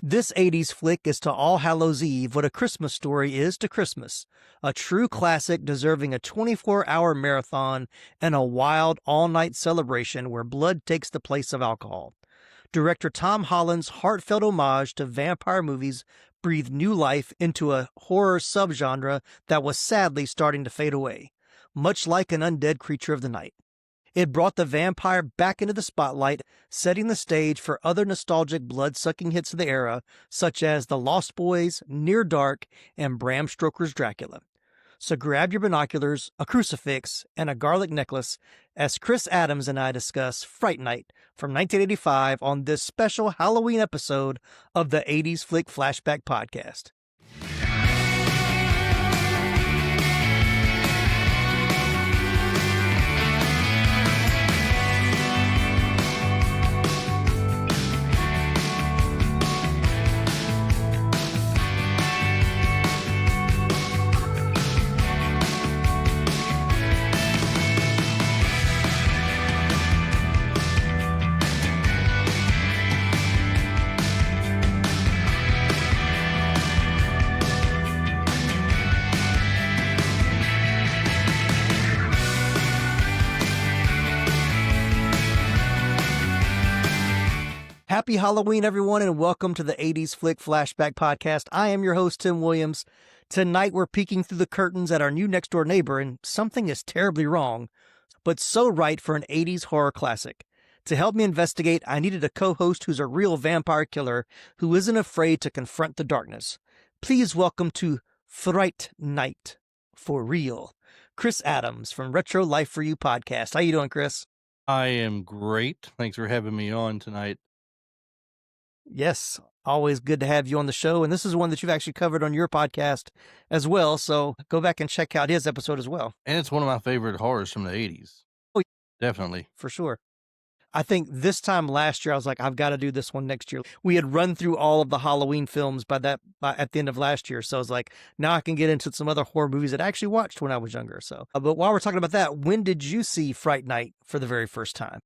This 80s flick is to All Hallows Eve what A Christmas Story is to Christmas, a true classic deserving a 24-hour marathon and a wild all-night celebration where blood takes the place of alcohol. Director Tom Holland's heartfelt homage to vampire movies breathed new life into a horror subgenre that was sadly starting to fade away, much like an undead creature of the night. It brought the vampire back into the spotlight, setting the stage for other nostalgic blood-sucking hits of the era, such as The Lost Boys, Near Dark, and Bram Stoker's Dracula. So grab your binoculars, a crucifix, and a garlic necklace as Chris Adams and I discuss Fright Night from 1985 on this special Halloween episode of the 80s Flick Flashback podcast. Happy Halloween, everyone, and welcome to the 80s Flick Flashback podcast. I am your host, Tim Williams. Tonight, we're peeking through the curtains at our new next-door neighbor, and something is terribly wrong, but so right for an 80s horror classic. To help me investigate, I needed a co-host who's a real vampire killer who isn't afraid to confront the darkness. Please welcome to Fright Night, for real, Chris Adams from Retro Life for You podcast. How you doing, Chris? I am great. Thanks for having me on tonight. Yes, always good to have you on the show. And this is one that you've actually covered on your podcast as well. So go back and check out his episode as well. And it's one of my favorite horrors from the 80s. Oh, definitely. For sure. I think this time last year, I was like, I've got to do this one next year. We had run through all of the Halloween films at the end of last year. So I was like, now I can get into some other horror movies that I actually watched when I was younger. So, but while we're talking about that, when did you see Fright Night for the very first time?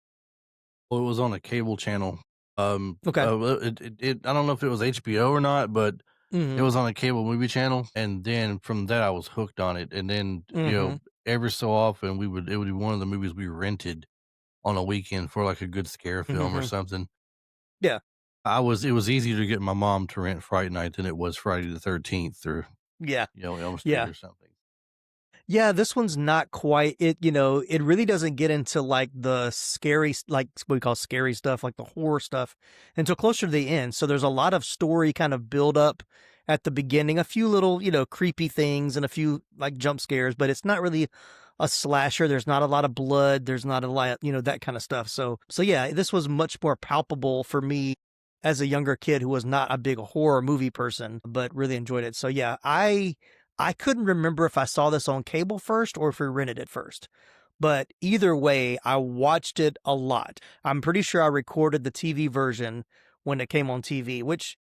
Well, it was on a cable channel. Okay. I don't know if it was HBO or not, but it was on a cable movie channel. And then from that, I was hooked on it. And then, you know, every so often it would be one of the movies we rented on a weekend for like a good scare film or something. Yeah. It was easier to get my mom to rent Fright Night than it was Friday the 13th or, Elm Street or something. Yeah, this one's not quite it. It really doesn't get into like the scary, like what we call scary stuff, like the horror stuff, until closer to the end. So there's a lot of story kind of build up at the beginning, a few little, creepy things and a few like jump scares, but it's not really a slasher. There's not a lot of blood. There's not a lot, that kind of stuff. So yeah, this was much more palpable for me as a younger kid who was not a big horror movie person, but really enjoyed it. So yeah, I couldn't remember if I saw this on cable first or if we rented it first. But either way, I watched it a lot. I'm pretty sure I recorded the TV version when it came on TV, which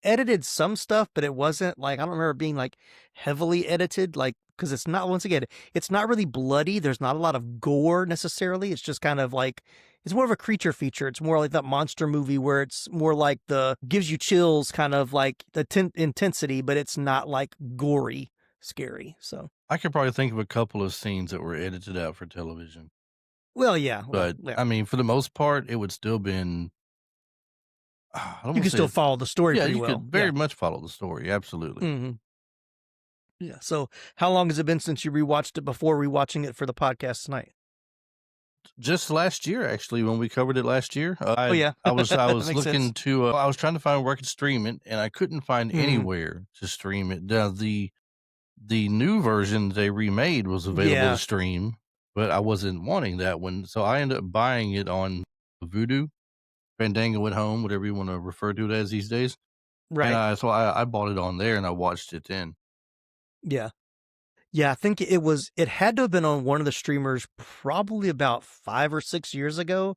edited some stuff, but it wasn't like, I don't remember it being like heavily edited, like, because it's not, once again, it's not really bloody. There's not a lot of gore necessarily. It's just kind of like, it's more of a creature feature. It's more like that monster movie where it's more like gives you chills kind of like the intensity, but it's not like gory scary. So I could probably think of a couple of scenes that were edited out for television. Well, yeah. But I mean, for the most part, it would still been. You can still follow the story pretty well. You could very much follow the story. Absolutely. Yeah. So how long has it been since you rewatched it before rewatching it for the podcast tonight? Just last year, actually, when we covered it last year. I was looking sense. I was trying to find where I could stream it, and I couldn't find anywhere to stream it. The new version they remade was available to stream, but I wasn't wanting that one, so I ended up buying it on Vudu, Fandango at Home, whatever you want to refer to it as these days. Right. And so I bought it on there and I watched it then. Yeah. Yeah, I think it had to have been on one of the streamers probably about 5 or 6 years ago.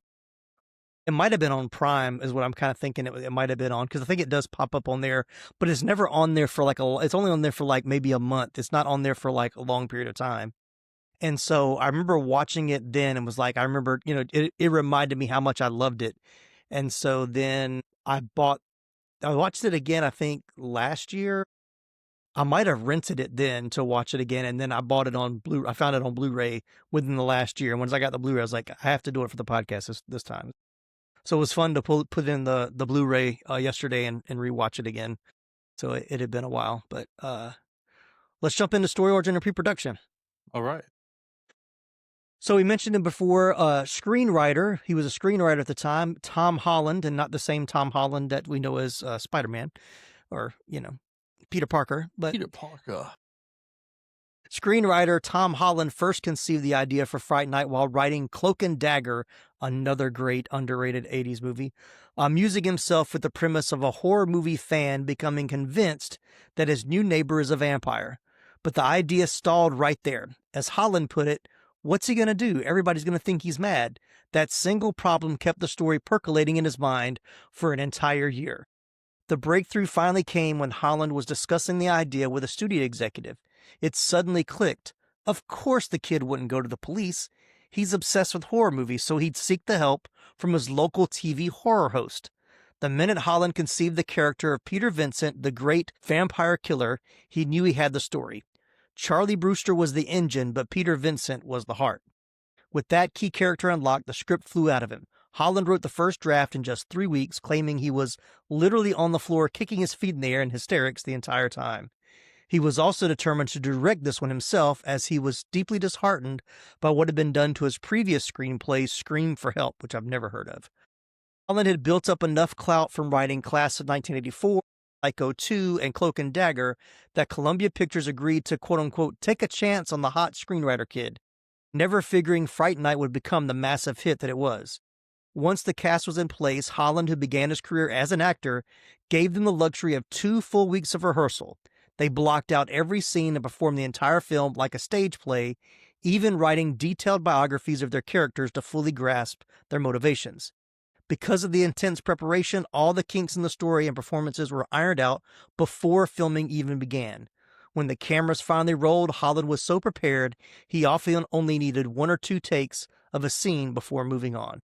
It might have been on Prime is what I'm kind of thinking it might have been on, because I think it does pop up on there, but it's never on there for it's only on there for like maybe a month. It's not on there for like a long period of time. And so I remember watching it then and was like, I remember, it reminded me how much I loved it. And so then I I watched it again, I think, last year. I might have rented it then to watch it again, and then I bought it on I found it on Blu-ray within the last year. And once I got the Blu-ray, I was like, I have to do it for the podcast this time. So it was fun to put in the Blu-ray yesterday and rewatch it again. So it had been a while, but let's jump into story, origin, and pre-production. All right. So we mentioned him before, screenwriter. He was a screenwriter at the time, Tom Holland, and not the same Tom Holland that we know as Spider-Man, or Peter Parker. But Peter Parker. Screenwriter Tom Holland first conceived the idea for Fright Night while writing Cloak and Dagger, another great underrated 80s movie, amusing himself with the premise of a horror movie fan becoming convinced that his new neighbor is a vampire. But the idea stalled right there. As Holland put it, what's he going to do? Everybody's going to think he's mad. That single problem kept the story percolating in his mind for an entire year. The breakthrough finally came when Holland was discussing the idea with a studio executive. It suddenly clicked. Of course the kid wouldn't go to the police. He's obsessed with horror movies, so he'd seek the help from his local TV horror host. The minute Holland conceived the character of Peter Vincent, the great vampire killer, he knew he had the story. Charlie Brewster was the engine, but Peter Vincent was the heart. With that key character unlocked, the script flew out of him. Holland wrote the first draft in just 3 weeks, claiming he was literally on the floor kicking his feet in the air in hysterics the entire time. He was also determined to direct this one himself, as he was deeply disheartened by what had been done to his previous screenplay, Scream for Help, which I've never heard of. Holland had built up enough clout from writing Class of 1984, Psycho 2, and Cloak and Dagger that Columbia Pictures agreed to quote-unquote take a chance on the hot screenwriter kid, never figuring Fright Night would become the massive hit that it was. Once the cast was in place, Holland, who began his career as an actor, gave them the luxury of 2 full weeks of rehearsal. They blocked out every scene and performed the entire film like a stage play, even writing detailed biographies of their characters to fully grasp their motivations. Because of the intense preparation, all the kinks in the story and performances were ironed out before filming even began. When the cameras finally rolled, Holland was so prepared, he often only needed 1 or 2 takes of a scene before moving on.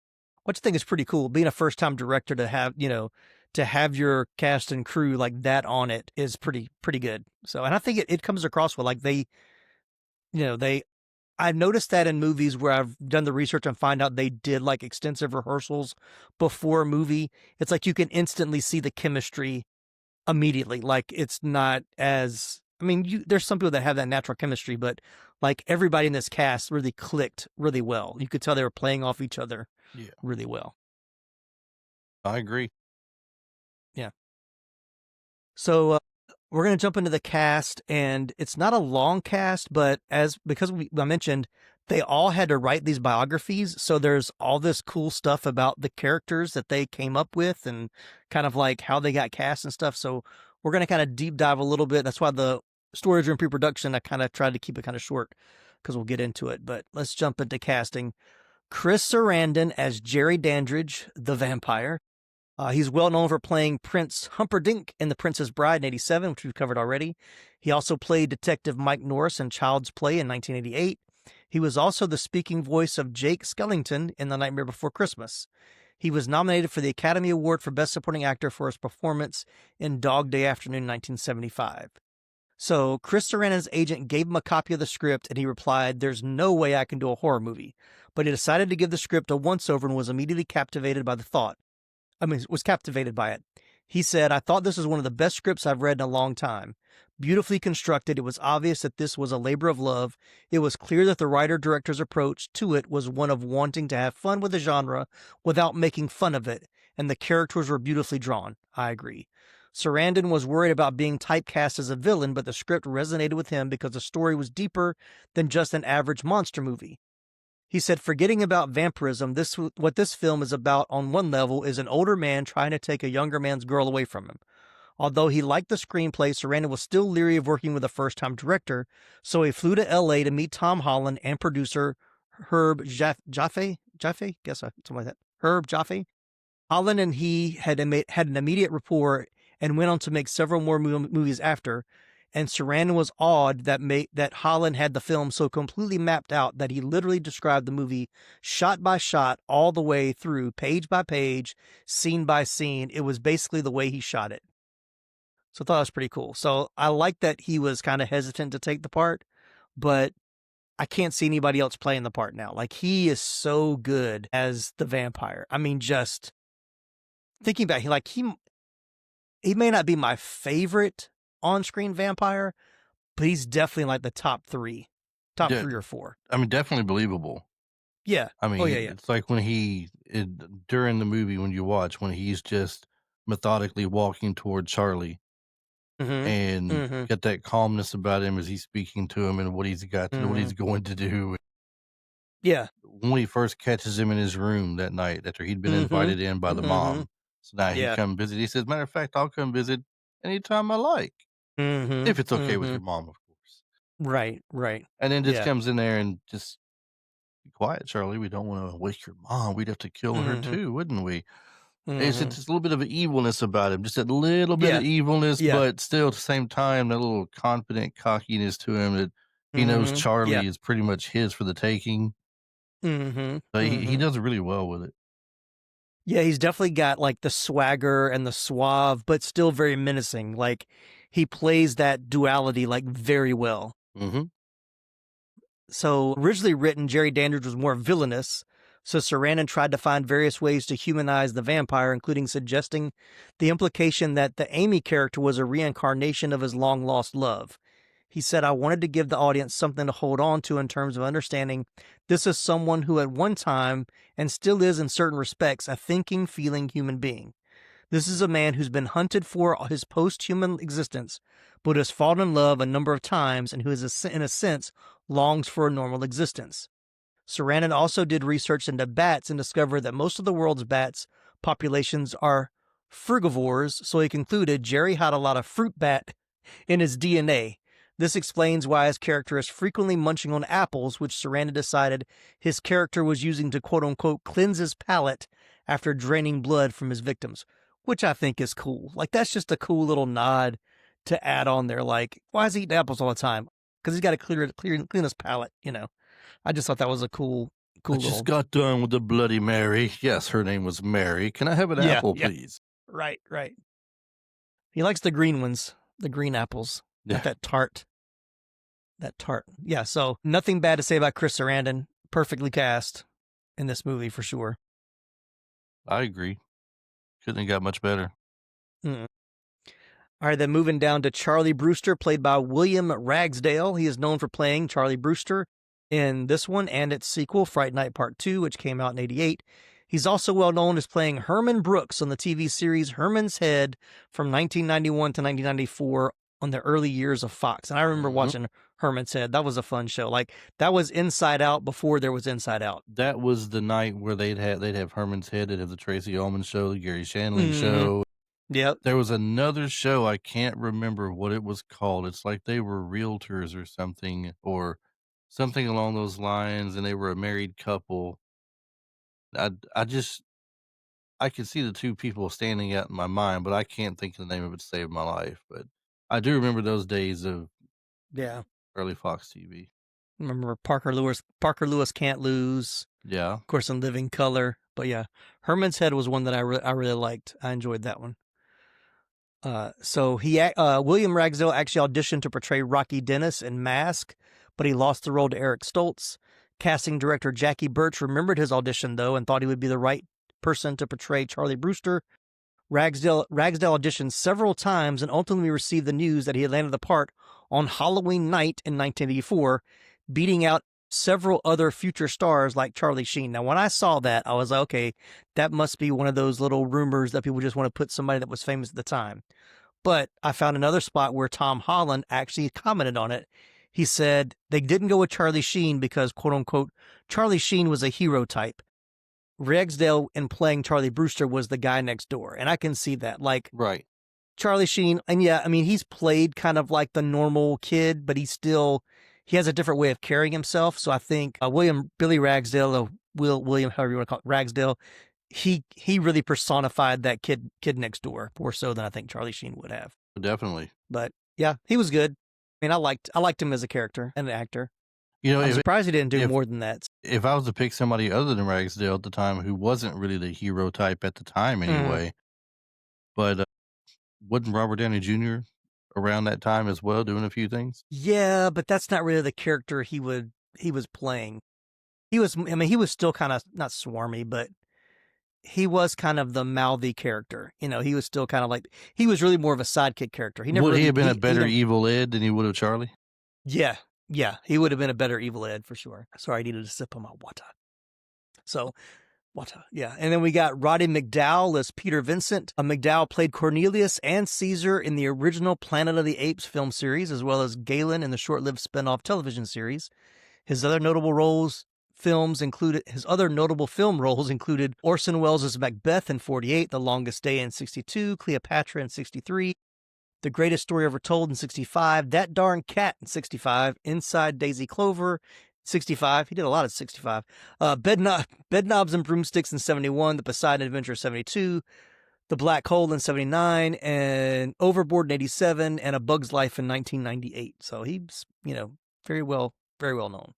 Which I think is pretty cool. Being a first-time director to have your cast and crew like that on it is pretty good. So, and I think it comes across well. Like I've noticed that in movies where I've done the research and find out they did like extensive rehearsals before a movie. It's like you can instantly see the chemistry immediately. Like it's not as, there's some people that have that natural chemistry, but like everybody in this cast really clicked really well. You could tell they were playing off each other really well. I agree. Yeah. So we're going to jump into the cast, and it's not a long cast, but because I mentioned they all had to write these biographies. So there's all this cool stuff about the characters that they came up with and kind of like how they got cast and stuff. So we're going to kind of deep dive a little bit. That's why the storage room pre-production, I kind of tried to keep it kind of short because we'll get into it, but let's jump into casting. Chris Sarandon as Jerry Dandridge, the vampire. He's well known for playing Prince Humperdinck in The Princess Bride in 1987, which we've covered already. He also played Detective Mike Norris in Child's Play in 1988. He was also the speaking voice of Jake Skellington in The Nightmare Before Christmas. He was nominated for the Academy Award for Best Supporting Actor for his performance in Dog Day Afternoon 1975. So Chris Sarandon's agent gave him a copy of the script, and he replied, "There's no way I can do a horror movie." But he decided to give the script a once-over and was immediately captivated by it. He said, "I thought this was one of the best scripts I've read in a long time. Beautifully constructed, it was obvious that this was a labor of love. It was clear that the writer-director's approach to it was one of wanting to have fun with the genre without making fun of it, and the characters were beautifully drawn. I agree." Sarandon was worried about being typecast as a villain, but the script resonated with him because the story was deeper than just an average monster movie. He said, "Forgetting about vampirism, what this film is about on one level is an older man trying to take a younger man's girl away from him. Although he liked the screenplay, Sarandon was still leery of working with a first-time director, so he flew to L.A. to meet Tom Holland and producer Herb Jaffe? Guess something like that. Herb Jaffe? Holland and he had an immediate rapport and went on to make several more movies after, and Sarandon was awed that Holland had the film so completely mapped out that he literally described the movie shot by shot all the way through, page by page, scene by scene. It was basically the way he shot it. So I thought that was pretty cool. So I like that he was kind of hesitant to take the part, but I can't see anybody else playing the part now. Like he is so good as the vampire. I mean, just thinking about he may not be my favorite on-screen vampire, but he's definitely like the top Yeah, 3 or 4. I mean, definitely believable. Yeah. I Oh mean, yeah, yeah. it's like when during the movie when you watch when he's just methodically walking toward Charlie Mhm. and Mhm. get that calmness about him as he's speaking to him and what he's got to what he's Mhm. going to do. Yeah. When he first catches him in his room that night after he'd been Mhm. invited in by the Mhm. mom. So now he Yeah. come visit. He says, "Matter of fact, I'll come visit anytime I like, Mhm. if it's okay with your Mhm. mom, of course." Right, right. And then just Yeah. comes in there and just, "Be quiet, Charlie. We don't wanna wake your mom. We'd have to kill her Mhm. too, wouldn't we?" It's Mhm. just a little bit of evilness about him, just a little bit of Yeah. evilness, Yeah. but still at the same time, that little confident cockiness to him that he knows Mhm. Yeah. Charlie is pretty much his for the taking. Mhm. So he Mhm. does really well with it. Yeah, he's definitely got like the swagger and the suave, but still very menacing. Like he plays that duality like very well. Mhm. So originally written, Jerry Dandridge was more villainous. So Sarandon tried to find various ways to humanize the vampire, including suggesting the implication that the Amy character was a reincarnation of his long lost love. He said, I wanted to give the audience something to hold on to in terms of understanding this is someone who at one time, and still is in certain respects, a thinking, feeling human being. This is a man who's been hunted for his post-human existence, but has fallen in love a number of times and who is, in a sense, longs for a normal existence. Sarandon also did research into bats and discovered that most of the world's bats populations are frugivores, so he concluded Jerry had a lot of fruit bat in his DNA. This explains why his character is frequently munching on apples, which Sarandon decided his character was using to quote unquote cleanse his palate after draining blood from his victims, which I think is cool. Like, that's just a cool little nod to add on there. Like, why is he eating apples all the time? Because he's got to clean his palate, you know. I just thought that was a "I cool just little. got done with the Bloody Mary." Yes, her name was Mary. "Can I have an Yeah, apple, yeah, please?" right, right. He likes the green ones, the green apples. Got Yeah, that tart. That tart. Yeah, so nothing bad to say about Chris Sarandon. Perfectly cast in this movie for sure. I agree. Couldn't have got much better. Mm. All right, then moving down to Charlie Brewster, played by William Ragsdale. He is known for playing Charlie Brewster in this one and its sequel, Fright Night Part 2, which came out in '88. He's also well known as playing Herman Brooks on the TV series Herman's Head from 1991 to 1994 on the early years of Fox. And I remember Mhm. watching Herman's Head. That was a fun show. Like, that was Inside Out before there was Inside Out. That was the night where they'd have Herman's Head, they'd have the Tracy Ullman Show, the Gary Shandling Mm-hmm. Show. Yep. There was another show, I can't remember what it was called. It's like they were realtors or something along those lines, and they were a married couple. I just I could see the 2 people standing out in my mind, but I can't think of the name of it to save my life, but I do remember those days of Yeah. early Fox TV. Remember Parker Lewis Can't Lose. Yeah, Of course, in Living Color. But yeah, Herman's Head was one that I really liked. I enjoyed that one. William Ragsdale actually auditioned to portray Rocky Dennis in Mask, but he lost the role to Eric Stoltz. Casting director Jackie Birch remembered his audition though and thought he would be the right person to portray Charlie Brewster. Ragsdale auditioned several times and ultimately received the news that he had landed the part on Halloween night in 1984, beating out several other future stars like Charlie Sheen. Now, when I saw that, I was like, okay, that must be one of those little rumors that people just want to put somebody that was famous at the time. But I found another spot where Tom Holland actually commented on it. He said they didn't go with Charlie Sheen because, quote unquote, Charlie Sheen was a hero type. Ragsdale in playing Charlie Brewster was the guy next door. And I can see that. Like right. Charlie Sheen, and yeah, I mean, he's played kind of like the normal kid, but he has a different way of carrying himself. So I think Billy Ragsdale, William, however you want to call it, Ragsdale, he really personified that kid next door more so than I think Charlie Sheen would have. Definitely. But yeah, he was good. I mean, I liked him as a character and an actor. You know, I'm surprised he didn't do if more than that. if I was to pick somebody other than Ragsdale at the time who wasn't really the hero type at the time Mm, anyway, but wasn't Robert Downey Jr. around that time as well, doing a few things? Yeah, but that's not really the character he was playing. I mean, he was still kind of not swarmy, but he was kind of the mouthy character. You know, he was still kind of like, he was really more of a sidekick character. He never Would he really, have been a he better Evil Ed than he would have Charlie? yeah, yeah, he would have been a better Evil Ed for sure. Sorry, I needed to sip on my water. So, water, yeah. And then we got Roddy McDowall as Peter Vincent. McDowall played Cornelius and Caesar in the original Planet of the Apes film series, as well as Galen in the short-lived spin-off television series. His other notable film roles included Orson Welles' Macbeth in 48, The Longest Day in 62, Cleopatra in 63, The Greatest Story Ever Told in 65, That Darn Cat in 65, Inside Daisy Clover 65. He did a lot of 65. Bedknobs and Broomsticks in 71, The Poseidon Adventure 72, The Black Hole in 79, and Overboard in 87, and A Bug's Life in 1998. So he's, very well known.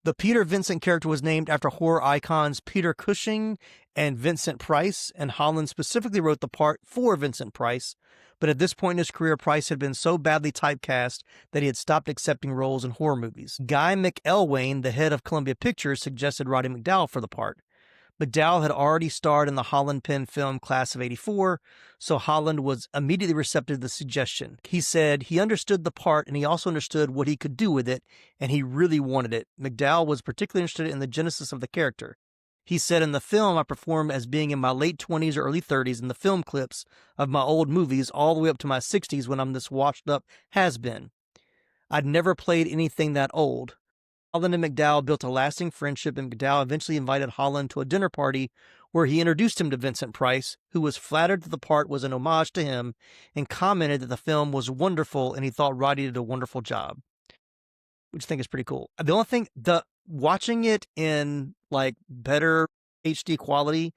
The Peter Vincent character was named after horror icons Peter Cushing and Vincent Price, and Holland specifically wrote the part for Vincent Price, but at this point in his career, Price had been so badly typecast that he had stopped accepting roles in horror movies. Guy McElwain, the head of Columbia Pictures, suggested Roddy McDowall for the part. McDowall had already starred in the Holland-penned film Class of '84, so Holland was immediately receptive to the suggestion. He said he understood the part and he also understood what he could do with it, and he really wanted it. McDowall was particularly interested in the genesis of the character. He said, in the film, I performed as being in my late 20s or early 30s in the film clips of my old movies all the way up to my 60s when I'm this washed-up has-been. I'd never played anything that old. Holland and McDowall built a lasting friendship, and McDowall eventually invited Holland to a dinner party where he introduced him to Vincent Price, who was flattered that the part was an homage to him and commented that the film was wonderful and he thought Roddy did a wonderful job, which I think is pretty cool. The only thing, watching it in like better HD quality,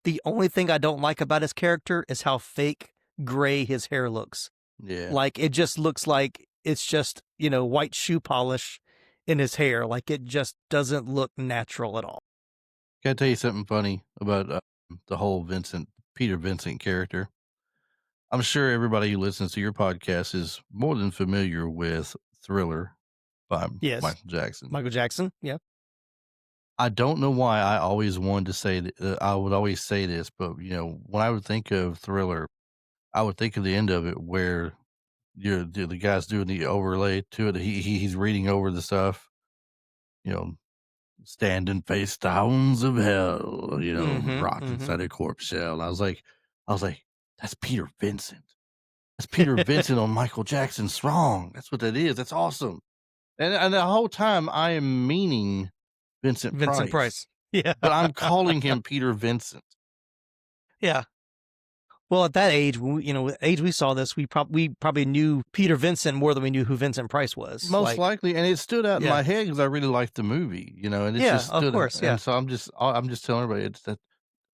the only thing I don't like about his character is how fake gray his hair looks. Yeah. Like, it just looks like it's just, white shoe polish in his hair. Like, it just doesn't look natural at all. Can I tell you something funny about the whole Peter Vincent character? I'm sure everybody who listens to your podcast is more than familiar with Thriller by Yes. Michael Jackson. Michael Jackson, yeah. I don't know why I always wanted to say that. I would always say this, but when I would think of Thriller, I would think of the end of it where the guy's doing the overlay to it. He's reading over the stuff, stand and face the hounds of hell, rot inside a corpse shell. I was like, that's Peter Vincent. That's Peter Vincent on Michael Jackson's song. That's what that is. That's awesome. And the whole time I am meaning Vincent Price. Yeah. But I'm calling him Peter Vincent. Yeah. Well, at that age, the age we saw this, we probably knew Peter Vincent more than we knew who Vincent Price was. Most likely, and it stood out in my head because I really liked the movie, and it just stood of course, out. And so I'm just telling everybody, it's that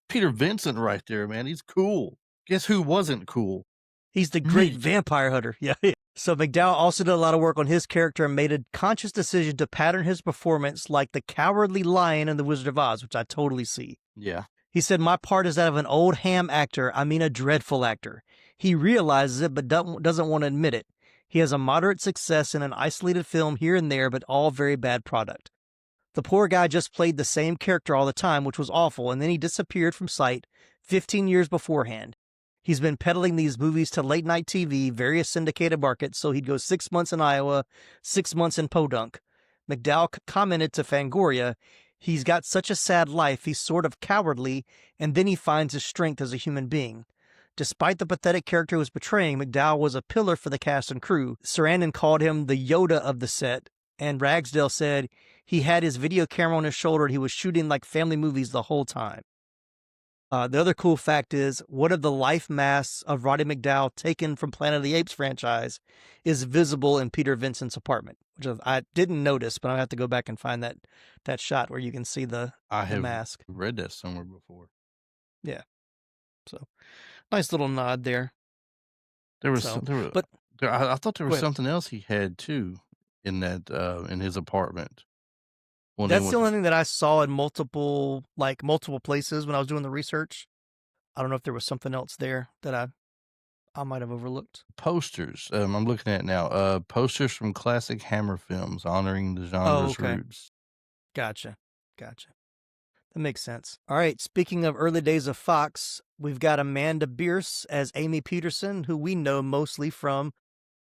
Peter Vincent right there, man. He's cool. Guess who wasn't cool? He's the great vampire hunter. Yeah. So McDowall also did a lot of work on his character and made a conscious decision to pattern his performance like the cowardly lion in The Wizard of Oz, which I totally see. Yeah. He said, my part is that of an old ham actor. I mean, a dreadful actor. He realizes it, but doesn't want to admit it. He has a moderate success in an isolated film here and there, but all very bad product. The poor guy just played the same character all the time, which was awful, and then he disappeared from sight 15 years beforehand. He's been peddling these movies to late-night TV, various syndicated markets, so he'd go 6 months in Iowa, 6 months in Podunk. McDowall commented to Fangoria, he's got such a sad life, he's sort of cowardly, and then he finds his strength as a human being. Despite the pathetic character he was portraying, McDowall was a pillar for the cast and crew. Sarandon called him the Yoda of the set, and Ragsdale said he had his video camera on his shoulder and he was shooting like family movies the whole time. The other cool fact is, one of the life masks of Roddy McDowall taken from Planet of the Apes franchise is visible in Peter Vincent's apartment, which I didn't notice, but I'll have to go back and find that shot where you can see the mask. I have read that somewhere before. Yeah. So, nice little nod there. I thought there was something else he had too in that in his apartment. That's the only thing that I saw in multiple places when I was doing the research. I don't know if there was something else there that I I might have overlooked. Posters. I'm looking at now. Posters from classic Hammer films honoring the Oh, genre's okay. roots. Gotcha. Gotcha. That makes sense. All right. Speaking of early days of Fox, we've got Amanda Bierce as Amy Peterson, who we know mostly from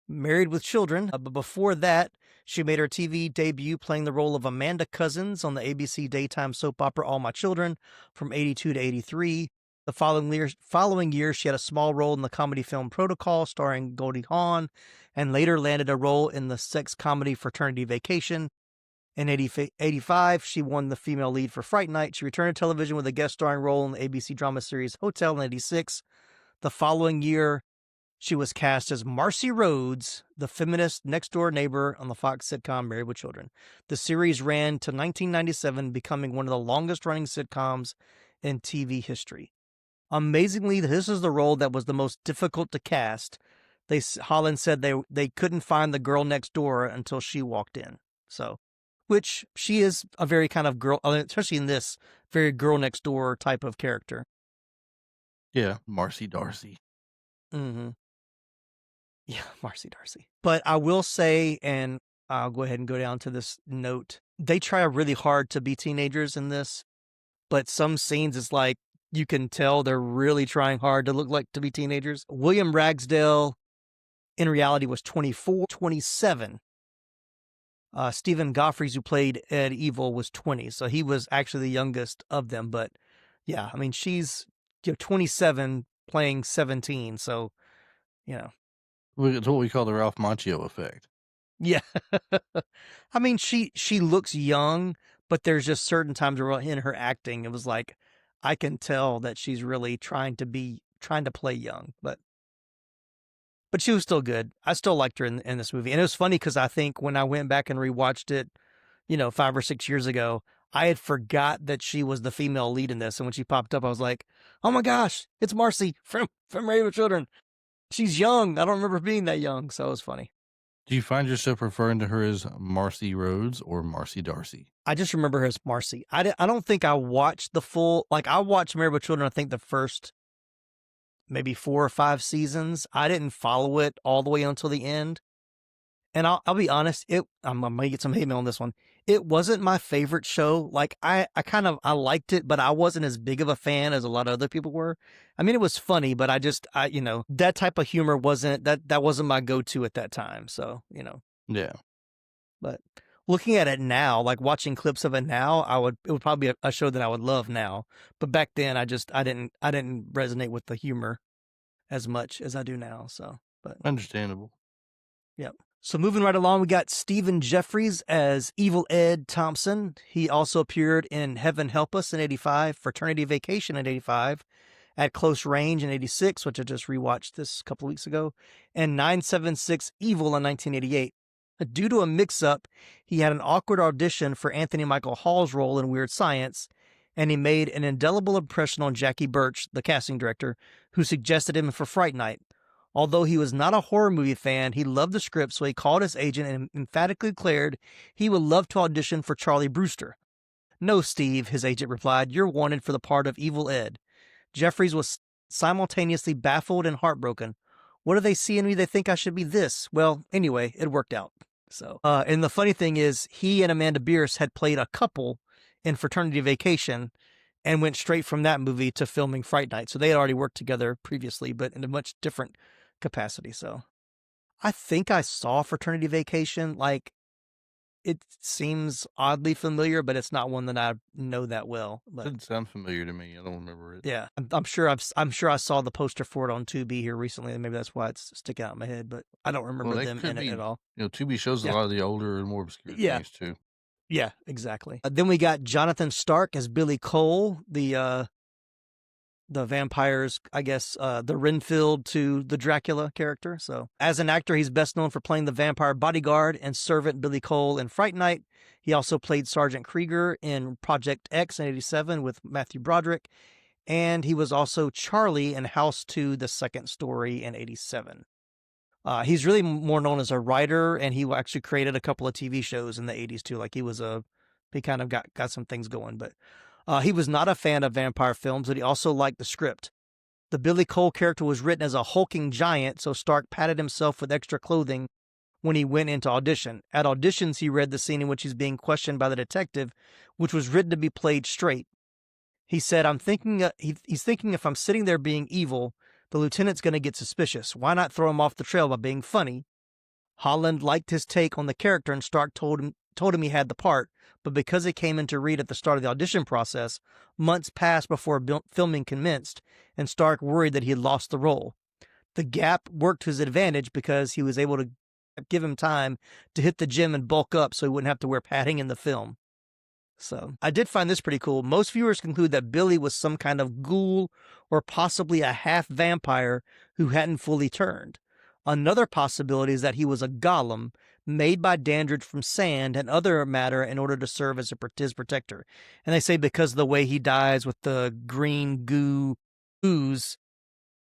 Married with Children. But before that, she made her TV debut playing the role of Amanda Cousins on the ABC daytime soap opera All My Children from 82 to 83. The following year, she had a small role in the comedy film Protocol starring Goldie Hawn, and later landed a role in the sex comedy Fraternity Vacation. In 85, she won the female lead for Fright Night. She returned to television with a guest starring role in the ABC drama series Hotel in 86. The following year, she was cast as Marcy Rhodes, the feminist next-door neighbor on the Fox sitcom Married with Children. The series ran to 1997, becoming one of the longest-running sitcoms in TV history. Amazingly, this is the role that was the most difficult to cast. Holland said they couldn't find the girl next door until she walked in. So, which she is a very kind of girl, especially in this, very girl next door type of character. Yeah, Marcy Darcy. Mm-hmm. Yeah, Marcy Darcy. But I will say, and I'll go ahead and go down to this note, they try really hard to be teenagers in this, but some scenes it's like you can tell they're really trying hard to look like to be teenagers. William Ragsdale, in reality, was 24, 27. Stephen Goffreys, who played Ed Evil, was 20, so he was actually the youngest of them. But yeah, I mean, she's 27 playing 17, so you know. It's what we call the Ralph Macchio effect. Yeah. I mean, she looks young, but there's just certain times where in her acting, it was like, I can tell that she's really trying to play young, but she was still good. I still liked her in this movie. And it was funny because I think when I went back and rewatched it, 5 or 6 years ago, I had forgot that she was the female lead in this. And when she popped up, I was like, oh my gosh, it's Marcy from Married with Children. She's young. I don't remember being that young. So it was funny. Do you find yourself referring to her as Marcy Rhodes or Marcy Darcy? I just remember her as Marcy. I don't think I watched the full, I watched Married with Children, I think the first maybe 4 or 5 seasons. I didn't follow it all the way until the end. And I'll be honest, I'm gonna get some hate mail on this one. It wasn't my favorite show. Like I liked it, but I wasn't as big of a fan as a lot of other people were. I mean, it was funny, but I that type of humor wasn't my go-to at that time. So, Yeah. But looking at it now, like watching clips of it now, it would probably be a show that I would love now. But back then I didn't resonate with the humor as much as I do now. So, but Understandable. Yep. So moving right along, we got Stephen Jeffries as Evil Ed Thompson. He also appeared in Heaven Help Us in 85, Fraternity Vacation in 85, At Close Range in 86, which I just rewatched this a couple weeks ago, and 976 Evil in 1988. Due to a mix-up, he had an awkward audition for Anthony Michael Hall's role in Weird Science, and he made an indelible impression on Jackie Birch, the casting director, who suggested him for Fright Night. Although he was not a horror movie fan, he loved the script, so he called his agent and emphatically declared he would love to audition for Charlie Brewster. No, Steve, his agent replied, you're wanted for the part of Evil Ed. Jeffries was simultaneously baffled and heartbroken. What do they see in me? They think I should be this. Well, anyway, it worked out. So, and the funny thing is, he and Amanda Bierce had played a couple in Fraternity Vacation and went straight from that movie to filming Fright Night. So they had already worked together previously, but in a much different capacity. So I think I saw Fraternity Vacation. Like, it seems oddly familiar, but it's not one that I know that well. But Doesn't sound familiar to me. I don't remember it. yeah, I'm sure I saw the poster for it on Tubi here recently, and maybe that's why it's sticking out in my head. But I don't remember them in it at all. Tubi shows a lot of the older and more obscure things too. Yeah, exactly. Then we got Jonathan Stark as Billy Cole, the vampires, I guess, the Renfield to the Dracula character. So as an actor, he's best known for playing the vampire bodyguard and servant Billy Cole in Fright Night. He also played Sergeant Krieger in Project X in 87 with Matthew Broderick. And he was also Charlie in House 2, The Second Story in 87. He's really more known as a writer, and he actually created a couple of TV shows in the 80s too. Like he kind of got some things going, but he was not a fan of vampire films, but he also liked the script. The Billy Cole character was written as a hulking giant, so Stark padded himself with extra clothing when he went into audition. At auditions, he read the scene in which he's being questioned by the detective, which was written to be played straight. He said, "I'm thinking he's thinking if I'm sitting there being evil, the lieutenant's going to get suspicious. Why not throw him off the trail by being funny?" Holland liked his take on the character, and Stark told him he had the part, but because it came in to read at the start of the audition process, months passed before filming commenced, and Stark worried that he had lost the role. The gap worked to his advantage because he was able to give him time to hit the gym and bulk up so he wouldn't have to wear padding in the film. So I did find this pretty cool. Most viewers conclude that Billy was some kind of ghoul or possibly a half vampire who hadn't fully turned. Another possibility is that he was a golem made by Dandridge from sand and other matter in order to serve as his protector. And they say because of the way he dies with the green ooze,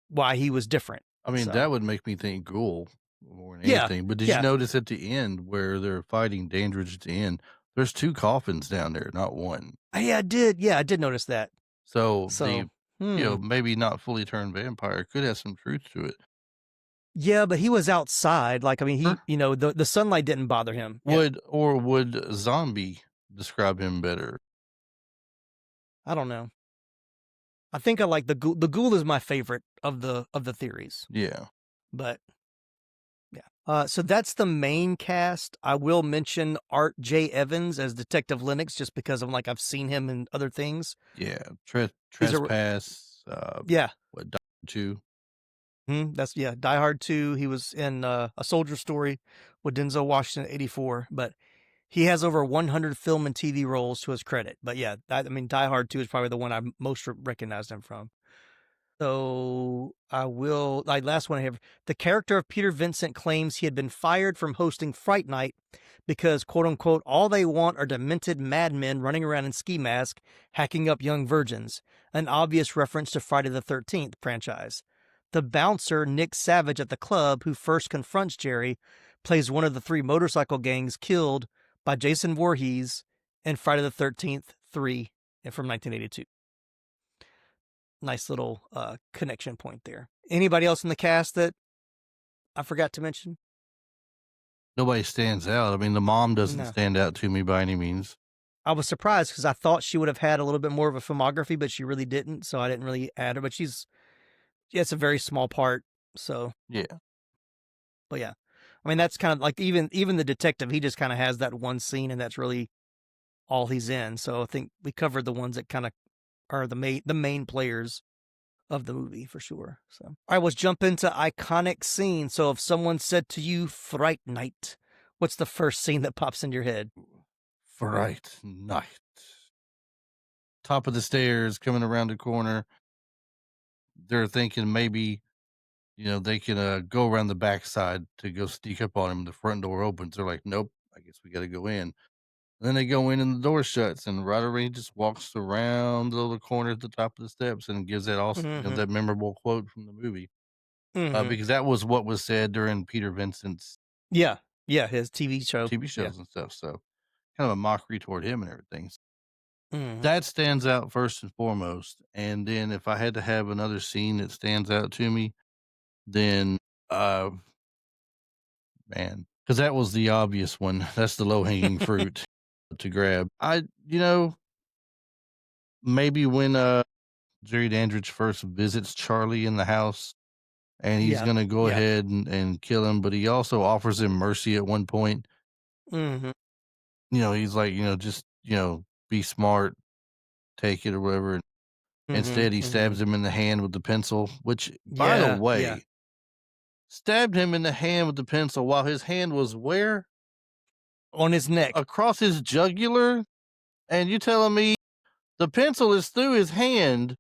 why he was different. I mean, So, that would make me think ghoul more than yeah, anything. But did you yeah. notice at the end where they're fighting Dandridge at the end, there's 2 coffins down there, not 1. Yeah, I did. Yeah, I did notice that. So the, So, hmm. maybe not fully turned vampire could have some truth to it. Yeah, but he was outside. Like, I mean, Sure. the sunlight didn't bother him. Yeah. Would zombie describe him better? I don't know. I think I like the ghoul. The ghoul is my favorite of the theories. Yeah. But yeah. So that's the main cast. I will mention Art J. Evans as Detective Lennox just because I'm like I've seen him in other things. Yeah. He's a Trespass, yeah. what, Doctor 2? That's yeah. Die Hard 2. He was in A Soldier Story with Denzel Washington '84, but he has over 100 film and TV roles to his credit. But yeah, I mean, Die Hard 2 is probably the one I most recognized him from. So I will, like, last one I have. The character of Peter Vincent claims he had been fired from hosting Fright Night because, quote unquote, all they want are demented madmen running around in ski masks, hacking up young virgins, an obvious reference to Friday the 13th franchise. The bouncer, Nick Savage at the club, who first confronts Jerry, plays one of the 3 motorcycle gangs killed by Jason Voorhees in Friday the 13th 3 from 1982. Nice little connection point there. Anybody else in the cast that I forgot to mention? Nobody stands out. I mean, the mom doesn't No. stand out to me by any means. I was surprised because I thought she would have had a little bit more of a filmography, but she really didn't. So I didn't really add her. But it's a very small part. So, Yeah. but yeah, I mean that's kind of like even the detective. He just kind of has that one scene, and that's really all he's in. So I think we covered the ones that kind of are the main players of the movie for sure. So, all right, let's jump into iconic scenes. So, if someone said to you "Fright Night," what's the first scene that pops in your head? Fright Night. Top of the stairs, coming around the corner. They're thinking maybe, they can go around the backside to go sneak up on him. The front door opens. They're like, nope, I guess we got to go in. And then they go in and the door shuts, and right away just walks around the little corner at the top of the steps and gives that also Mm-hmm. that memorable quote from the movie. Mm-hmm. Because that was what was said during Peter Vincent's Yeah, yeah, his TV show. TV Yeah. shows and stuff. So kind of a mockery toward him and everything. Mm-hmm. That stands out first and foremost. And then if I had to have another scene that stands out to me, then man, because that was the obvious one. That's the low hanging fruit to grab. Maybe when Jerry Dandridge first visits Charlie in the house and he's Yeah, gonna go yeah. ahead and kill him, but he also offers him mercy at one point. Mm-hmm. He's like, just, be smart, take it or whatever. Mm-hmm. Instead, he Mm-hmm. stabs him in the hand with the pencil, which, by the Yeah, yeah. way, stabbed him in the hand with the pencil while his hand was where? On his neck. Across his jugular? And you telling me the pencil is through his hand,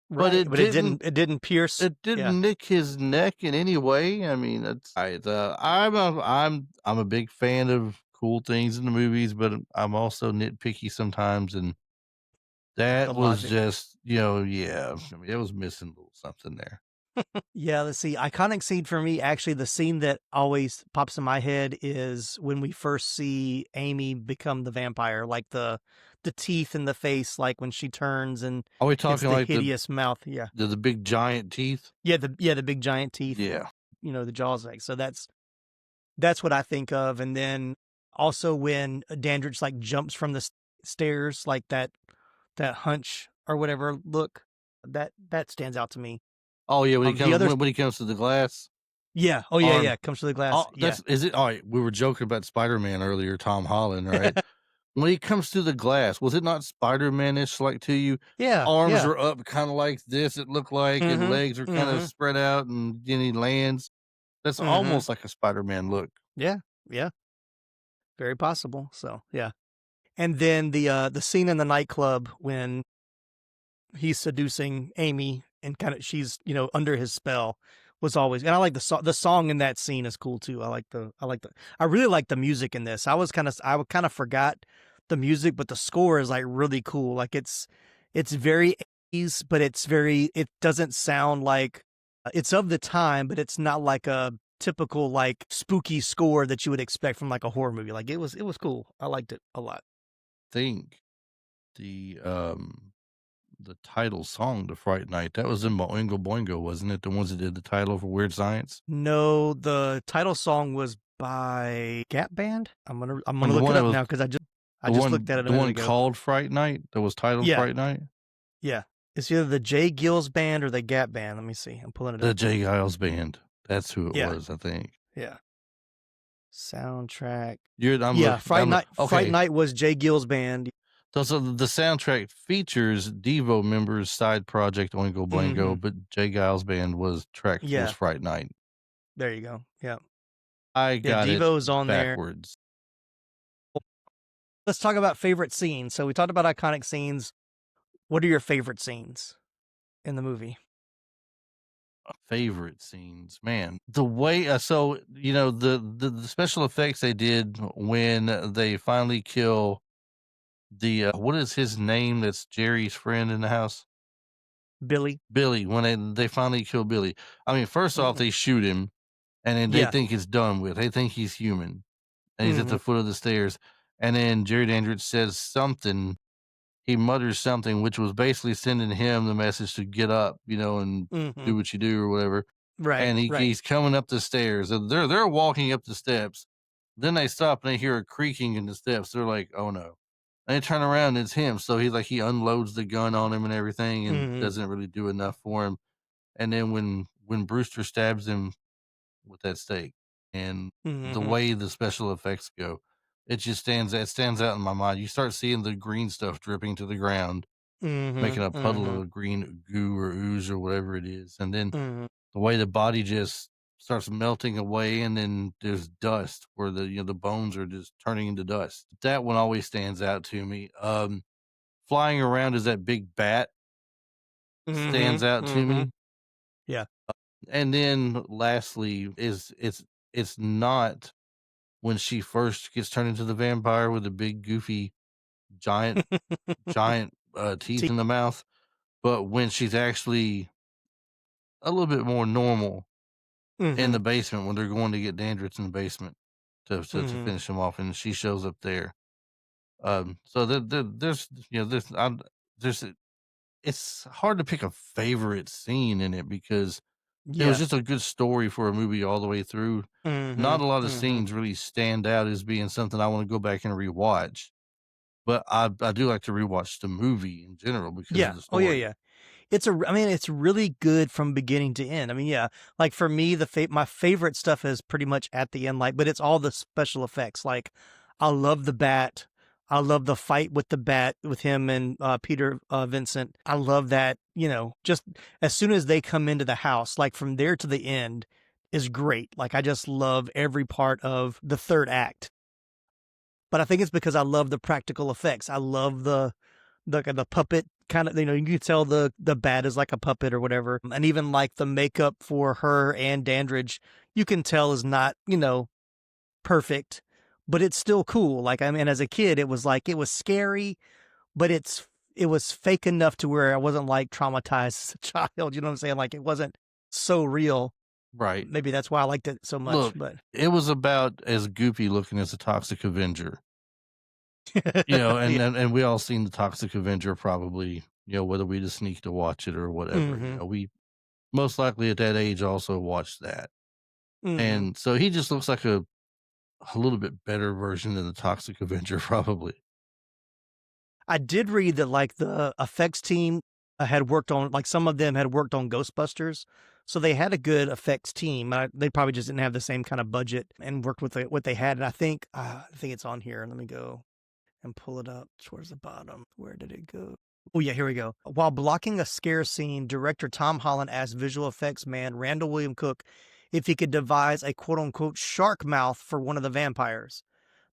but Right, but it didn't pierce. it Yeah, didn't nick his neck in any way? I mean, I'm a big fan of cool things in the movies, but I'm also nitpicky sometimes, and like that the was logic. just, yeah, I mean, it was missing a little something there. Yeah, let's see. Iconic scene for me, actually, the scene that always pops in my head is when we first see Amy become the vampire, like the teeth in the face, like when she turns and Are we it's talking the like hideous mouth. Yeah. the big giant teeth? Yeah, the big giant teeth, Yeah. the jaws like. So that's what I think of. And then also when Dandridge like jumps from the stairs, like that hunch or whatever look, that stands out to me. Oh yeah, The other when he comes to the glass Yeah. Oh yeah, arm. yeah. Comes through the glass. Oh, Yeah. is it all right? We were joking about Spider-Man earlier, Tom Holland, right? When he comes through the glass, was it not Spider-Man-ish like to you? Yeah, Arms yeah. are up kind of like this, it looked like, and Mhm, legs are kind of mhm, spread out, and then he lands. That's mhm. almost like a Spider-Man look. Yeah, yeah, very possible. So, yeah. And then the scene in the nightclub when he's seducing Amy and kind of she's, under his spell was always, and I like the song in that scene is cool too. I really like the music in this. I kind of forgot the music, but the score is like really cool. Like it's very 80s, but it doesn't sound like it's of the time, but it's not like a typical like spooky score that you would expect from like a horror movie. Like it was cool. I liked it a lot. Think the the title song to Fright Night, that was in Boingo Boingo, wasn't it? The ones that did the title for Weird Science? No, the title song was by Gap Band. I'm And gonna look it up now because I just looked at it a the minute one ago. called Fright Night that was titled Yeah, Fright Night? yeah. It's either the Jay Gills Band or the Gap Band. Let me see. I'm pulling it The up. J. Giles Band. That's who it Yeah, was, I think. yeah. Soundtrack. I'm Yeah, looking I'm Fright okay. Night was Jay Gills Band. So the soundtrack features Devo members' side project Oingo Mm-hmm. Boingo, but J. Giles Band was Yeah, Fright Night. there you go. Yeah, I yeah. got it Devo's on there. backwards. Let's talk about favorite scenes. So we talked about iconic scenes. What are your favorite scenes in the movie? Favorite scenes, man. The way so the special effects they did when they finally kill the what is his name? That's Jerry's friend in the house. Billy. Billy. When they finally kill Billy. I mean, first off, Mm-hmm. they shoot him, and then they Yeah. think it's done with. They think he's human, and he's at Mm-hmm. the foot of the stairs. And then Jerry Dandridge says something. He mutters something, which was basically sending him the message to get up, and Mm-hmm. do what you do or whatever. Right. And Right. he's coming up the stairs, and they're walking up the steps. Then they stop and they hear a creaking in the steps. They're like, "Oh no!" And they turn around and it's him. So he unloads the gun on him and everything, and Mm-hmm. doesn't really do enough for him. And then when Brewster stabs him with that stake, and the Mm-hmm. way the special effects go, it stands out in my mind. You start seeing the green stuff dripping to the ground, Mm-hmm. making a puddle Mm-hmm. of green goo or ooze or whatever it is, and then Mm-hmm. the way the body just starts melting away, and then there's dust where the bones are just turning into dust. That one always stands out to me. Flying around as that big bat stands Mm-hmm. out to Mm-hmm. me. Yeah. And then lastly is it's not when she first gets turned into the vampire with the big goofy giant teeth See. in the mouth, but when she's actually a little bit more normal in Mm-hmm. the basement when they're going to get Dandridge in the basement to Mm-hmm. finish him off, and she shows up there. So there's there's it's hard to pick a favorite scene in it because it was Yeah. just a good story for a movie all the way through. Mm-hmm. Not a lot of Mm-hmm. scenes really stand out as being something I want to go back and rewatch, but I do like to rewatch the movie in general because of Yeah. the Oh yeah, story. yeah. I mean, it's really good from beginning to end. I mean, yeah, like for me, my favorite stuff is pretty much at the end, like, but it's all the special effects. Like, I love the bat. I love the fight with the bat with him and Peter Vincent. I love that. Just as soon as they come into the house, like from there to the end, is great. Like, I just love every part of the third act. But I think it's because I love the practical effects. I love the puppet kind of, you can tell the bat is like a puppet or whatever, and even like the makeup for her and Dandridge, you can tell is not perfect, but it's still cool. Like, I mean, as a kid, it was scary, but it was fake enough to where I wasn't like traumatized as a child. You know what I'm saying? Like, it wasn't so real. Right. Maybe that's why I liked it so much, Look, but it was about as goofy looking as a Toxic Avenger, yeah. and we all seen the Toxic Avenger probably, whether we just sneaked to watch it or whatever, Mhm. we most likely at that age also watched that. Mhm. And so he just looks like a little bit better version than the Toxic Avenger, probably. I did read that, like, the effects team, had worked on like, some of them had worked on Ghostbusters, so they had a good effects team. They probably just didn't have the same kinda budget and worked with what they had, and I think it's on here. Let me go and pull it up towards the bottom. Where did it go? Oh, yeah, here we go. While blocking a scare scene, director Tom Holland asked visual effects man Randall William Cook if he could devise a quote unquote shark mouth for one of the vampires.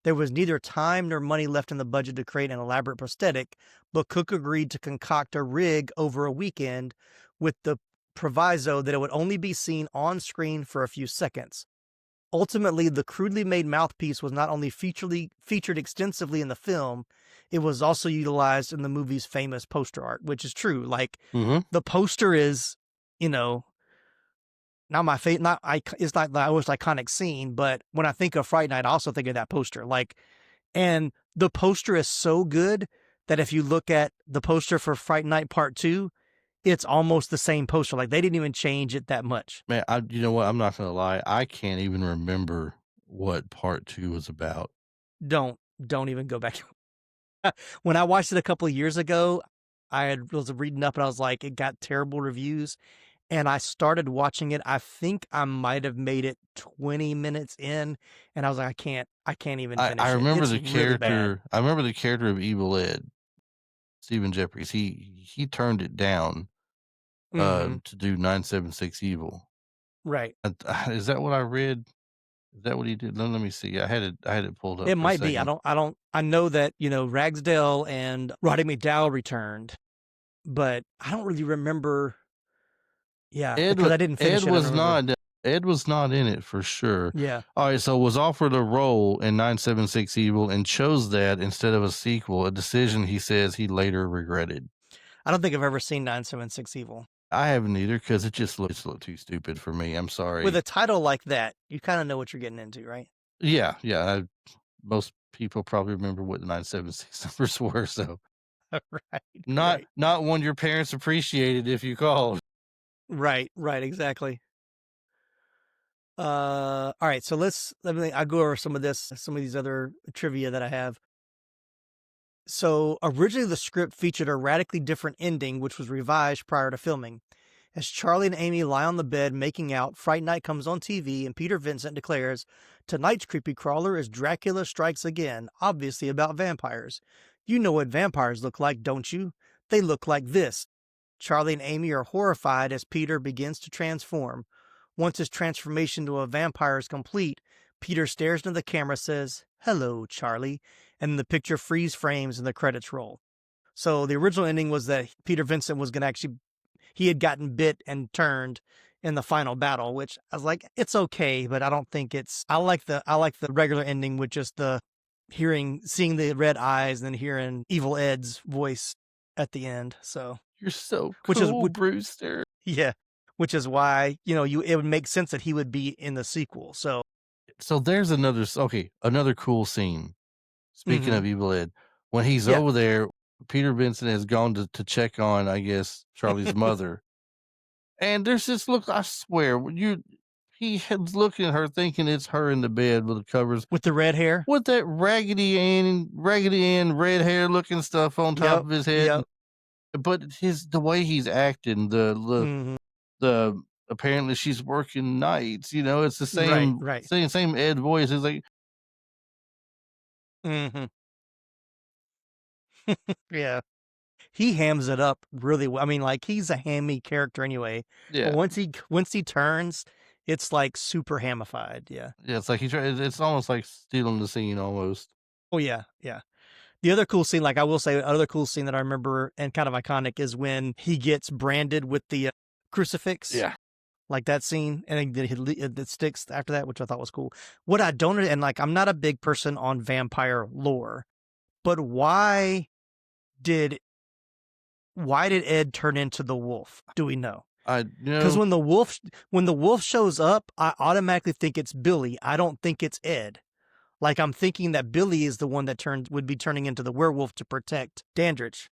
There was neither time nor money left in the budget to create an elaborate prosthetic, but Cook agreed to concoct a rig over a weekend with the proviso that it would only be seen on screen for a few seconds. Ultimately, the crudely made mouthpiece was not only featured extensively in the film, it was also utilized in the movie's famous poster art, which is true. Like, Mhm. the poster is, you know, not my favorite. It's not the most iconic scene, but when I think of Fright Night, I also think of that poster. Like, and the poster is so good that if you look at the poster for Fright Night Part 2, it's almost the same poster. Like, they didn't even change it that much. Man, you know what? I'm not gonna lie. I can't even remember what part 2 was about. Don't even go back. When I watched it a couple of years ago, was reading up and I was like, it got terrible reviews. And I started watching it. I think I might have made it 20 minutes in, and I was like, I can't even I finish it. remember It's the really bad. character I remember the character of Evil Ed, Stephen Jeffries. He turned it down, Mhm. to do 976 Evil. Right. Is that what I read? Is that what he did? Let me see. I had it pulled up It for a might be. second. I know that, Ragsdale and Roddy McDowall returned, but I don't really remember. Yeah, Ed because wa I didn't Ed finish it. I don't was remember. not Ed was not in it for sure. Yeah. Alright, so was offered a role in 976 Evil and chose that instead of a sequel, a decision he says he later regretted. I don't think I've ever seen 976 Evil. I haven't either because it just looked too stupid for me. I'm With sorry. a title like that, you kinda know what you're getting into, right? Yeah, yeah. Most people probably remember what the 976 numbers were, so Right, not right. not one your parents appreciated if you called. Right, exactly. All right, so I'll go over some of these other trivia that I have. So originally the script featured a radically different ending, which was revised prior to filming. As Charlie and Amy lie on the bed making out, Fright Night comes on TV and Peter Vincent declares, "Tonight's creepy crawler is Dracula Strikes Again, obviously about vampires. You know what vampires look like, don't you? They look like this." Charlie and Amy are horrified as Peter begins to transform. Once his transformation to a vampire is complete, Peter stares into the camera, says, "Hello, Charlie," and the picture freeze frames and the credits roll. So the original ending was that Peter Vincent was going to actually, he had gotten bit and turned in the final battle, which I was like, it's okay, but I don't think I like the regular ending with just the seeing the red eyes and then hearing Evil Ed's voice at the end. So, You're so which is, cool, Brewster. yeah, which is why, it would make sense that he would be in the sequel. So, So there's another cool scene. Speaking mhm, of Evil Ed, when he's yeah. over there, Peter Vincent has gone to check on, I guess, Charlie's mother. And there's this look, I swear, he had looking at her thinking it's her in the bed with the covers With the red hair. with that Raggedy Ann red hair looking stuff on top Yep, of his head. yep. But the way he's acting, Mhm. the apparently she's working nights, it's the Right, same right. same Ed voice. It's like, Mhm. Yeah. He hams it up really well. I mean, like, he's a hammy character anyway, but yeah, once he turns, it's, like, super hamified, yeah. yeah. It's like it's almost like stealing the scene almost. Oh, yeah, yeah. The other cool scene, like, I will say, another cool scene that I remember and kind of iconic is when he gets branded with the, crucifix, Yeah. like that scene, and then it sticks after that, which I thought was cool. What I don't and, like, I'm not a big person on vampire lore, but did why did Ed turn into the wolf? Do we know? Because when the wolf shows up, I automatically think it's Billy. I don't think it's Ed. Like, I'm thinking that Billy is the one that would be turning into the werewolf to protect Dandridge.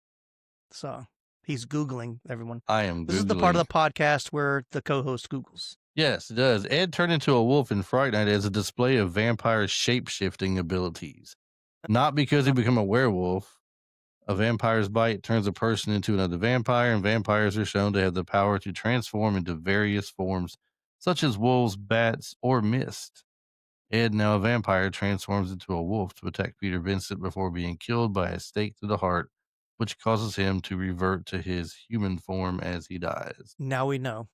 So he's Googling, everyone. I am Googling. This is the part of the podcast where the co-host Googles. Yes, it does. Ed turned into a wolf in Fright Night as a display of vampire shape-shifting abilities. Not because he became a werewolf. A vampire's bite turns a person into another vampire, and vampires are shown to have the power to transform into various forms, such as wolves, bats, or mist. Ed, now a vampire, transforms into a wolf to attack Peter Vincent before being killed by a stake to the heart, which causes him to revert to his human form as he dies. Now we know.